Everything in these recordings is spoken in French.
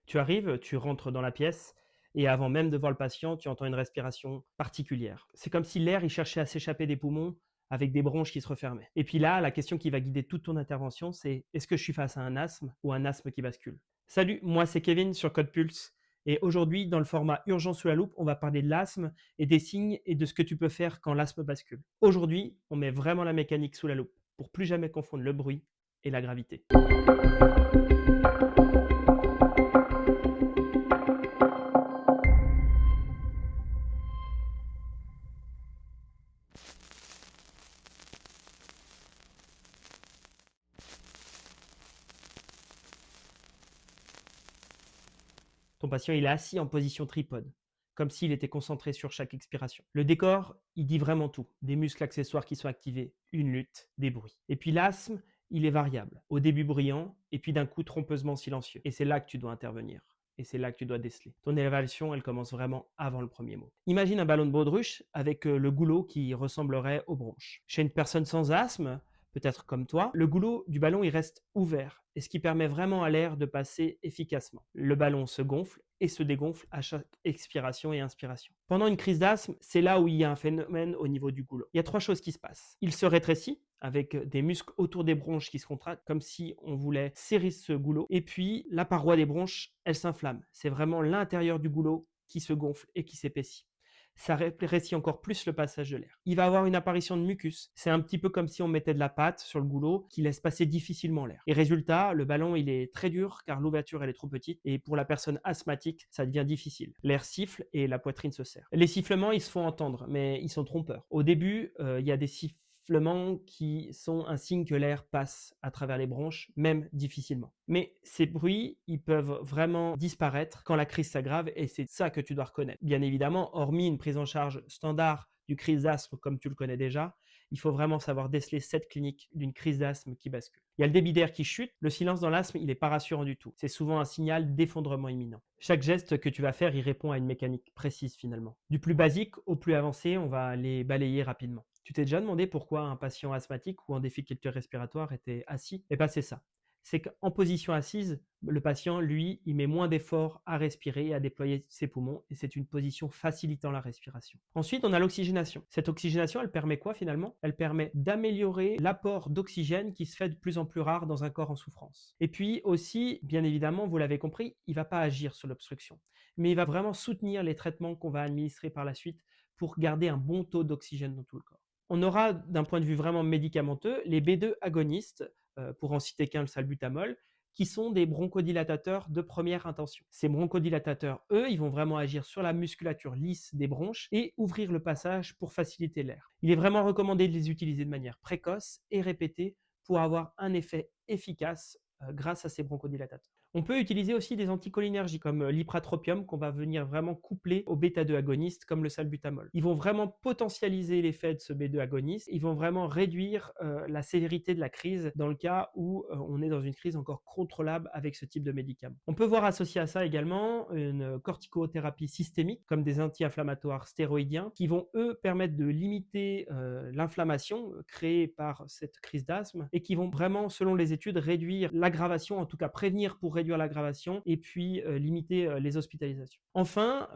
Tu arrives, tu rentres dans la pièce et avant même de voir le patient, tu entends une respiration particulière. C'est comme si l'air il cherchait à s'échapper des poumons avec des bronches qui se refermaient. Et puis là, la question qui va guider toute ton intervention, c'est est-ce que je suis face à un asthme ou un asthme qui bascule? Salut, moi c'est Kevin sur Code Pulse. Et aujourd'hui, dans le format Urgence sous la loupe, on va parler de l'asthme et des signes et de ce que tu peux faire quand l'asthme bascule. Aujourd'hui, on met vraiment la mécanique sous la loupe pour plus jamais confondre le bruit et la gravité. Ton patient, il est assis en position tripode, comme s'il était concentré sur chaque expiration. Le décor, il dit vraiment tout. Des muscles accessoires qui sont activés, une lutte, des bruits. Et puis l'asthme, il est variable. Au début bruyant, et puis d'un coup trompeusement silencieux. Et c'est là que tu dois intervenir. Et c'est là que tu dois déceler. Ton élévation, elle commence vraiment avant le premier mot. Imagine un ballon de baudruche avec le goulot qui ressemblerait aux bronches. Chez une personne sans asthme, peut-être comme toi, le goulot du ballon il reste ouvert et ce qui permet vraiment à l'air de passer efficacement. Le ballon se gonfle et se dégonfle à chaque expiration et inspiration. Pendant une crise d'asthme, c'est là où il y a un phénomène au niveau du goulot. Il y a trois choses qui se passent. Il se rétrécit avec des muscles autour des bronches qui se contractent comme si on voulait serrer ce goulot. Et puis la paroi des bronches, elle s'inflamme. C'est vraiment l'intérieur du goulot qui se gonfle et qui s'épaissit. Ça rétrécit encore plus le passage de l'air. Il va avoir une apparition de mucus. C'est un petit peu comme si on mettait de la pâte sur le goulot qui laisse passer difficilement l'air. Et résultat, le ballon il est très dur car l'ouverture elle est trop petite et pour la personne asthmatique, ça devient difficile. L'air siffle et la poitrine se serre. Les sifflements, ils se font entendre, mais ils sont trompeurs. Au début, il y a des sifflements qui sont un signe que l'air passe à travers les bronches, même difficilement. Mais ces bruits, ils peuvent vraiment disparaître quand la crise s'aggrave et c'est ça que tu dois reconnaître. Bien évidemment, hormis une prise en charge standard du crise d'asthme comme tu le connais déjà, il faut vraiment savoir déceler cette clinique d'une crise d'asthme qui bascule. Il y a le débit d'air qui chute, le silence dans l'asthme, il n'est pas rassurant du tout. C'est souvent un signal d'effondrement imminent. Chaque geste que tu vas faire, il répond à une mécanique précise finalement. Du plus basique au plus avancé, on va les balayer rapidement. Tu t'es déjà demandé pourquoi un patient asthmatique ou en difficulté respiratoire était assis? Eh bien, c'est ça. C'est qu'en position assise, le patient, lui, il met moins d'efforts à respirer et à déployer ses poumons et c'est une position facilitant la respiration. Ensuite, on a l'oxygénation. Cette oxygénation, elle permet quoi finalement? Elle permet d'améliorer l'apport d'oxygène qui se fait de plus en plus rare dans un corps en souffrance. Et puis aussi, bien évidemment, vous l'avez compris, il ne va pas agir sur l'obstruction, mais il va vraiment soutenir les traitements qu'on va administrer par la suite pour garder un bon taux d'oxygène dans tout le corps. On aura, d'un point de vue vraiment médicamenteux, les B2 agonistes, pour en citer qu'un, le salbutamol, qui sont des bronchodilatateurs de première intention. Ces bronchodilatateurs, eux, ils vont vraiment agir sur la musculature lisse des bronches et ouvrir le passage pour faciliter l'air. Il est vraiment recommandé de les utiliser de manière précoce et répétée pour avoir un effet efficace grâce à ces bronchodilatateurs. On peut utiliser aussi des anticholinergiques comme l'ipratropium qu'on va venir vraiment coupler au bêta-2 agoniste comme le salbutamol. Ils vont vraiment potentialiser l'effet de ce B2 agoniste, ils vont vraiment réduire la sévérité de la crise dans le cas où on est dans une crise encore contrôlable avec ce type de médicament. On peut voir associé à ça également une corticothérapie systémique comme des anti-inflammatoires stéroïdiens qui vont eux permettre de limiter l'inflammation créée par cette crise d'asthme et qui vont vraiment, selon les études, réduire l'aggravation, en tout cas prévenir pour réduire l'aggravation et puis limiter les hospitalisations. Enfin,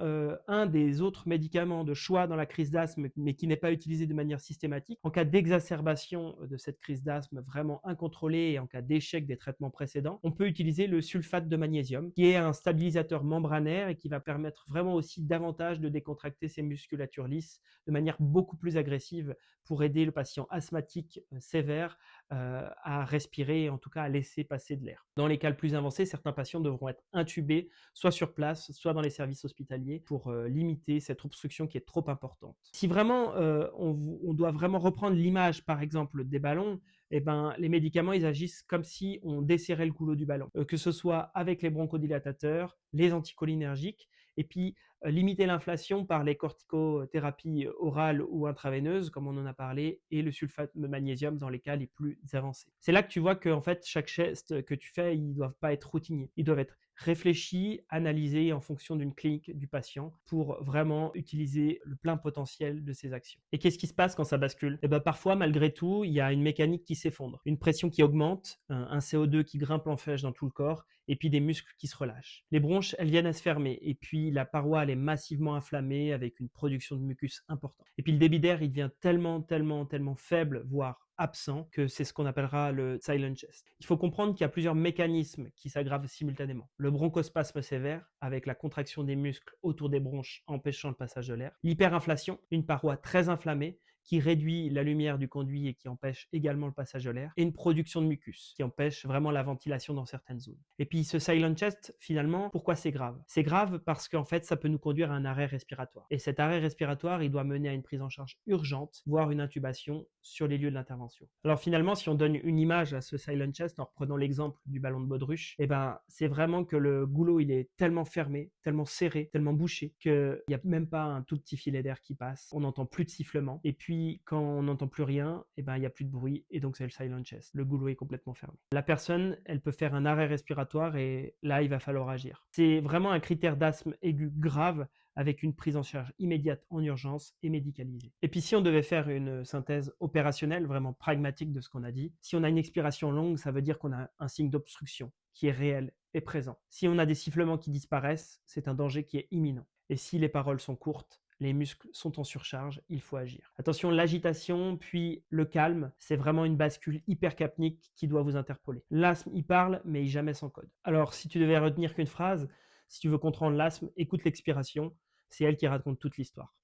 un des autres médicaments de choix dans la crise d'asthme, mais qui n'est pas utilisé de manière systématique, en cas d'exacerbation de cette crise d'asthme vraiment incontrôlée et en cas d'échec des traitements précédents, on peut utiliser le sulfate de magnésium, qui est un stabilisateur membranaire et qui va permettre vraiment aussi davantage de décontracter ces musculatures lisses de manière beaucoup plus agressive pour aider le patient asthmatique sévère à respirer et en tout cas à laisser passer de l'air. Dans les cas les plus avancés, certains patients devront être intubés, soit sur place, soit dans les services hospitaliers, pour limiter cette obstruction qui est trop importante. Si vraiment on doit vraiment reprendre l'image, par exemple, des ballons, eh ben, les médicaments, ils agissent comme si on desserrait le goulot du ballon, que ce soit avec les bronchodilatateurs, les anticholinergiques, et puis limiter l'inflation par les corticothérapies orales ou intraveineuses, comme on en a parlé, et le sulfate de magnésium dans les cas les plus avancés. C'est là que tu vois que en fait, chaque geste que tu fais, ils ne doivent pas être routiniers. Ils doivent être réfléchi, analysé en fonction d'une clinique du patient pour vraiment utiliser le plein potentiel de ses actions. Et qu'est-ce qui se passe quand ça bascule? Eh ben, parfois, malgré tout, il y a une mécanique qui s'effondre, une pression qui augmente, un CO2 qui grimpe en flèche dans tout le corps, et puis des muscles qui se relâchent. Les bronches, elles viennent à se fermer, et puis la paroi, elle est massivement inflammée avec une production de mucus importante. Et puis le débit d'air, il devient tellement faible, voire absent, que c'est ce qu'on appellera le silent chest. Il faut comprendre qu'il y a plusieurs mécanismes qui s'aggravent simultanément. Le bronchospasme sévère, avec la contraction des muscles autour des bronches empêchant le passage de l'air. L'hyperinflation, une paroi très inflammée qui réduit la lumière du conduit et qui empêche également le passage de l'air, et une production de mucus qui empêche vraiment la ventilation dans certaines zones. Et puis ce silent chest, finalement, pourquoi c'est grave? C'est grave parce qu'en fait, ça peut nous conduire à un arrêt respiratoire. Et cet arrêt respiratoire, il doit mener à une prise en charge urgente, voire une intubation sur les lieux de l'intervention. Alors finalement, si on donne une image à ce silent chest, en reprenant l'exemple du ballon de baudruche, eh ben, c'est vraiment que le goulot, il est tellement fermé, tellement serré, tellement bouché, qu'il n'y a même pas un tout petit filet d'air qui passe. On n'entend plus de sifflement. Et puis, quand on n'entend plus rien, eh ben, il n'y a plus de bruit. Et donc, c'est le silent chest. Le goulot est complètement fermé. La personne, elle peut faire un arrêt respiratoire et là, il va falloir agir. C'est vraiment un critère d'asthme aigu grave avec une prise en charge immédiate en urgence et médicalisée. Et puis si on devait faire une synthèse opérationnelle, vraiment pragmatique de ce qu'on a dit, si on a une expiration longue, ça veut dire qu'on a un signe d'obstruction qui est réel et présent. Si on a des sifflements qui disparaissent, c'est un danger qui est imminent. Et si les paroles sont courtes, les muscles sont en surcharge, il faut agir. Attention, l'agitation puis le calme, c'est vraiment une bascule hypercapnique qui doit vous interpeller. L'asthme, il parle, mais il jamais sans code. Alors, si tu devais retenir qu'une phrase, si tu veux comprendre l'asthme, écoute l'expiration, c'est elle qui raconte toute l'histoire.